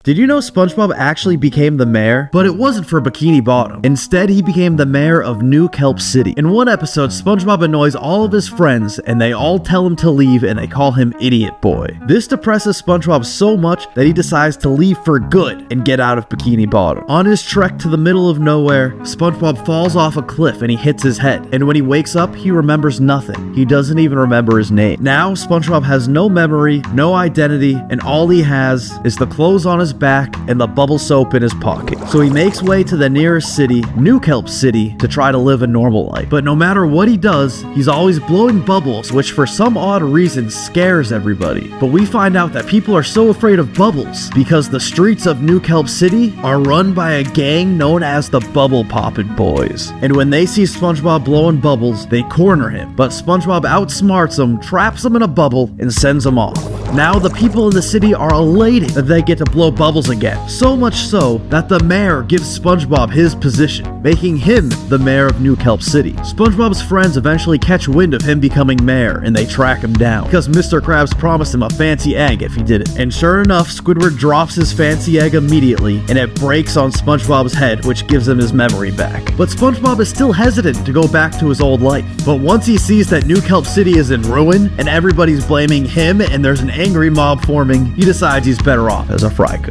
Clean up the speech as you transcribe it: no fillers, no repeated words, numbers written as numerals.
Did you know SpongeBob actually became the mayor? But it wasn't for Bikini Bottom. Instead, he became the mayor of New Kelp City. In one episode, SpongeBob annoys all of his friends, and they all tell him to leave, and they call him Idiot Boy. This depresses SpongeBob so much that he decides to leave for good and get out of Bikini Bottom. On his trek to the middle of nowhere, SpongeBob falls off a cliff and he hits his head. And when he wakes up, he remembers nothing. He doesn't even remember his name. Now, SpongeBob has no memory, no identity, and all he has is the clothes on his back and the bubble soap in his pocket. So he makes way to the nearest city, New Kelp City, to try to live a normal life. But no matter what he does, he's always blowing bubbles, which for some odd reason scares everybody. But we find out that people are so afraid of bubbles because the streets of New Kelp City are run by a gang known as the Bubble Poppin' Boys. And when they see SpongeBob blowing bubbles, they corner him. But SpongeBob outsmarts them, traps him in a bubble, and sends him off. Now the people in the city are elated that they get to blow bubbles again. So much so that the mayor gives SpongeBob his position, making him the mayor of New Kelp City. SpongeBob's friends eventually catch wind of him becoming mayor and they track him down because Mr. Krabs promised him a fancy egg if he did it. And sure enough, Squidward drops his fancy egg immediately and it breaks on SpongeBob's head, which gives him his memory back. But SpongeBob is still hesitant to go back to his old life. But once he sees that New Kelp City is in ruin and everybody's blaming him and there's an angry mob forming, he decides he's better off as a fry cook.